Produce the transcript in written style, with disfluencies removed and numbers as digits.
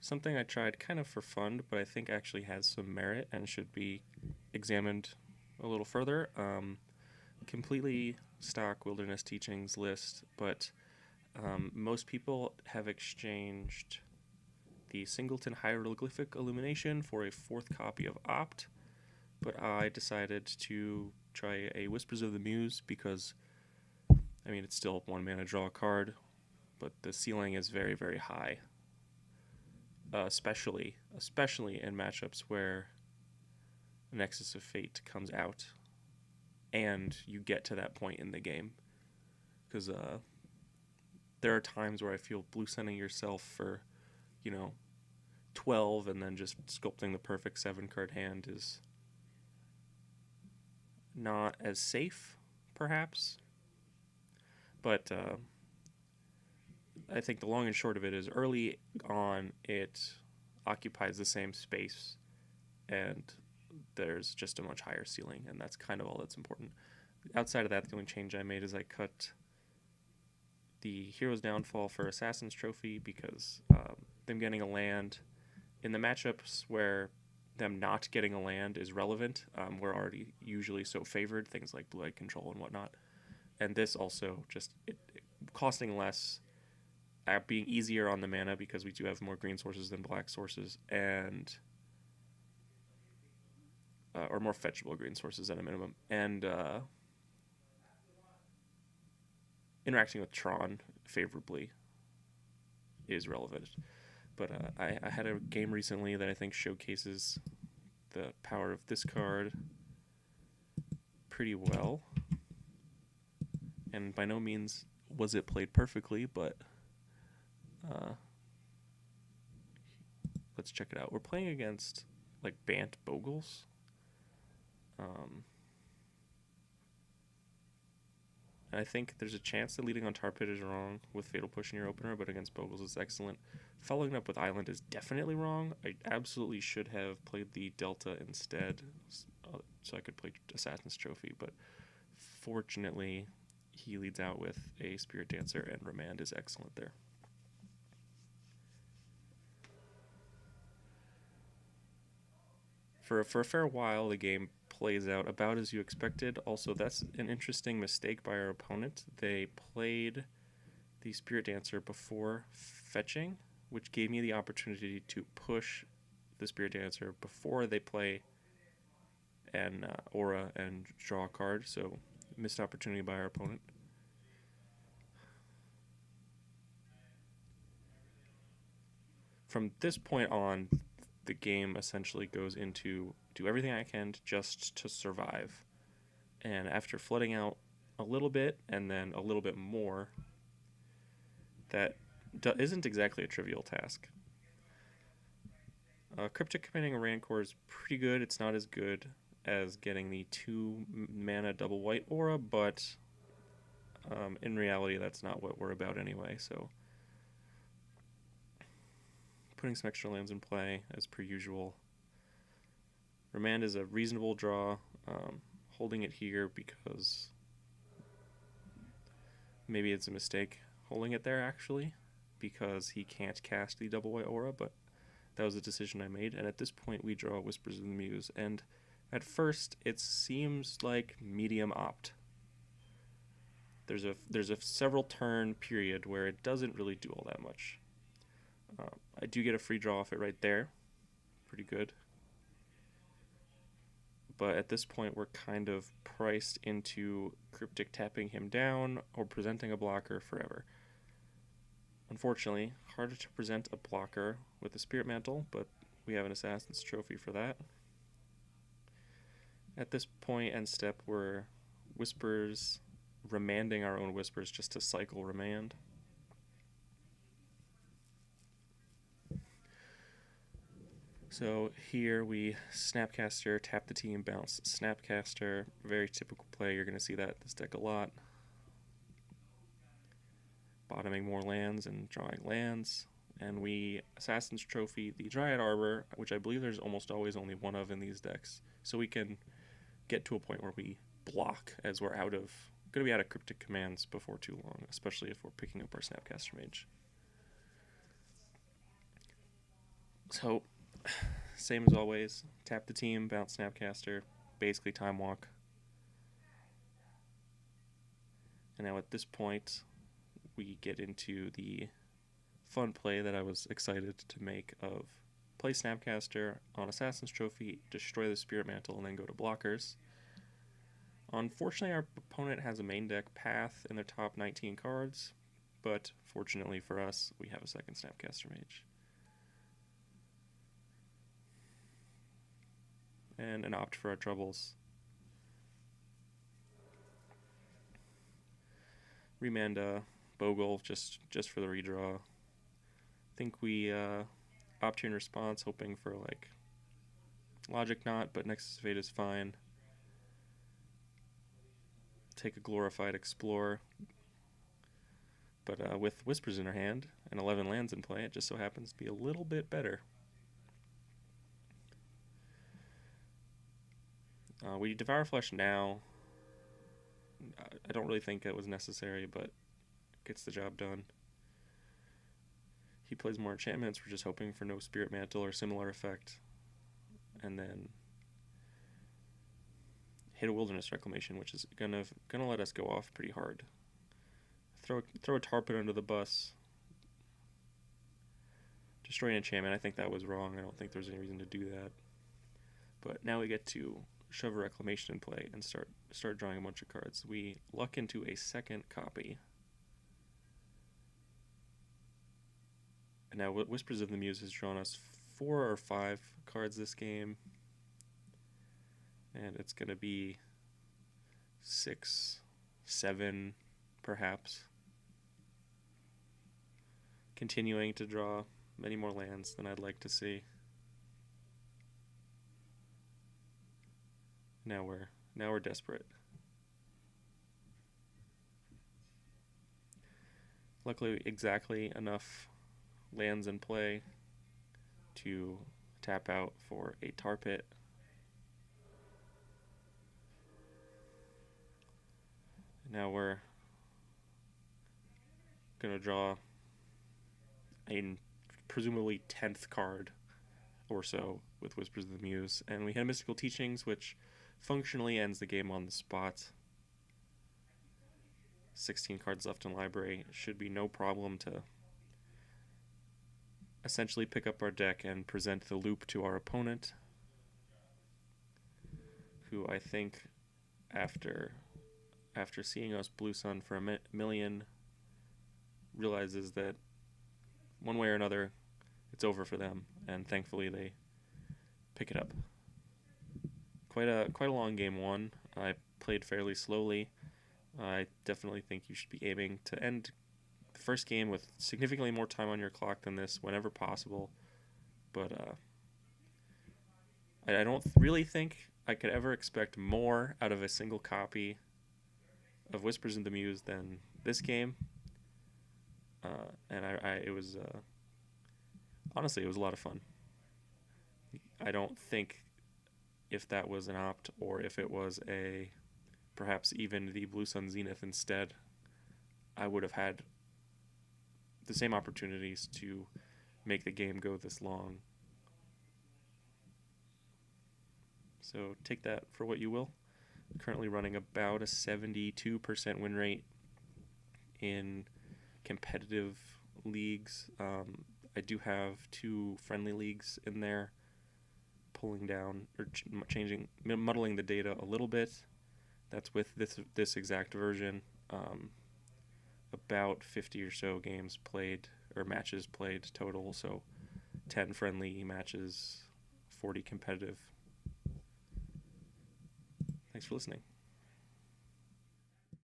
something I tried kind of for fun, but I think actually has some merit and should be examined a little further. Completely stock wilderness teachings list, but most people have exchanged the singleton hieroglyphic illumination for a fourth copy of Opt, but I decided to try a Whispers of the Muse because, I mean, it's still one mana draw a card, but the ceiling is very, very high. Especially in matchups where Nexus of Fate comes out and you get to that point in the game. Because there are times where I feel blue sending yourself for, 12 and then just sculpting the perfect 7-card hand is not as safe, perhaps. But I think the long and short of it is early on it occupies the same space and there's just a much higher ceiling, and that's kind of all that's important. Outside of that, the only change I made is I cut the Hero's Downfall for Assassin's Trophy because them getting a land in the matchups where them not getting a land is relevant. We're already usually so favored, things like blue-eyed control and whatnot. And this also just it costing less, being easier on the mana because we do have more green sources than black sources, and or more fetchable green sources at a minimum, and interacting with Tron favorably is relevant. But I had a game recently that I think showcases the power of this card pretty well, and by no means was it played perfectly, but let's check it out. We're playing against like Bant Bogles. I think there's a chance that leading on Tar Pit is wrong with Fatal Push in your opener, but against Bogles it's excellent. Following up with Island is definitely wrong. I absolutely should have played the Delta instead, so I could play Assassin's Trophy, but fortunately he leads out with a Spirit Dancer, and Remand is excellent there. For a fair while, the game plays out about as you expected. Also, that's an interesting mistake by our opponent. They played the Spirit Dancer before fetching, which gave me the opportunity to push the Spirit Dancer before they play an aura and draw a card, so missed opportunity by our opponent. From this point on, the game essentially goes into do everything I can just to survive. And after flooding out a little bit and then a little bit more, that isn't exactly a trivial task. Cryptic Commanding a Rancor is pretty good. It's not as good as getting the 2 mana double white aura, but in reality that's not what we're about anyway, so putting some extra lands in play as per usual. Remand is a reasonable draw, holding it here because maybe it's a mistake holding it there actually, because he can't cast the double white aura, but that was a decision I made. And at this point we draw Whispers of the Muse, and at first it seems like medium Opt. There's a several turn period where it doesn't really do all that much. I do get a free draw off it right there, pretty good. But at this point we're kind of priced into Cryptic tapping him down or presenting a blocker forever. Unfortunately, harder to present a blocker with the Spirit Mantle, but we have an Assassin's Trophy for that. At this point and step, we're Whispers, remanding our own Whispers just to cycle Remand. So here we Snapcaster, tap the team, bounce Snapcaster. Very typical play. You're going to see that this deck a lot. Bottoming more lands and drawing lands. And we Assassin's Trophy the Dryad Arbor, which I believe there's almost always only one of in these decks. So we can get to a point where we block as we're going to be out of Cryptic Commands before too long, especially if we're picking up our Snapcaster Mage. So, same as always, tap the team, bounce Snapcaster, basically time walk. And now at this point, we get into the fun play that I was excited to make of play Snapcaster on Assassin's Trophy, destroy the Spirit Mantle, and then go to blockers. Unfortunately, our opponent has a main deck path in their top 19 cards, but fortunately for us, we have a second Snapcaster Mage. And an opt for our troubles. Remanda, Bogle, just for the redraw. I think we opt here in response, hoping for like Logic Knot, but Nexus of Fate is fine. Take a Glorified Explorer. But with Whispers in our hand and 11 lands in play, it just so happens to be a little bit better. We Devour Flesh now. I don't really think it was necessary, but gets the job done. He plays more enchantments. We're just hoping for no Spirit Mantle or similar effect. And then hit a Wilderness Reclamation, which is gonna let us go off pretty hard. Throw a Tarpon under the bus. Destroy an enchantment. I think that was wrong. I don't think there's any reason to do that. But now we get to shove a Reclamation in play and start drawing a bunch of cards. We luck into a second copy. And now Whispers of the Muse has drawn us 4 or 5 cards this game. And it's going to be 6, 7, perhaps. Continuing to draw many more lands than I'd like to see. Now we're desperate. Luckily, exactly enough lands in play to tap out for a Tar Pit. Now we're gonna draw a presumably 10th card or so with Whispers of the Muse, and we had Mystical Teachings, which functionally ends the game on the spot. 16 cards left in library. Should be no problem to essentially pick up our deck and present the loop to our opponent, who I think after seeing us Blue Sun for a million realizes that one way or another it's over for them, and thankfully they pick it up. Quite a long game one. I played fairly slowly. I definitely think you should be aiming to end the first game with significantly more time on your clock than this whenever possible. But I don't really think I could ever expect more out of a single copy of Whispers in the Muse than this game. And it was honestly, it was a lot of fun. I don't think if that was an opt or if it was perhaps even the Blue Sun Zenith instead, I would have had the same opportunities to make the game go this long. So take that for what you will. I'm currently running about a 72% win rate in competitive leagues. I do have 2 friendly leagues in there, pulling down or muddling the data a little bit. That's with this exact version. About 50 or so games played, or matches played total, so 10 friendly matches, 40 competitive. Thanks for listening.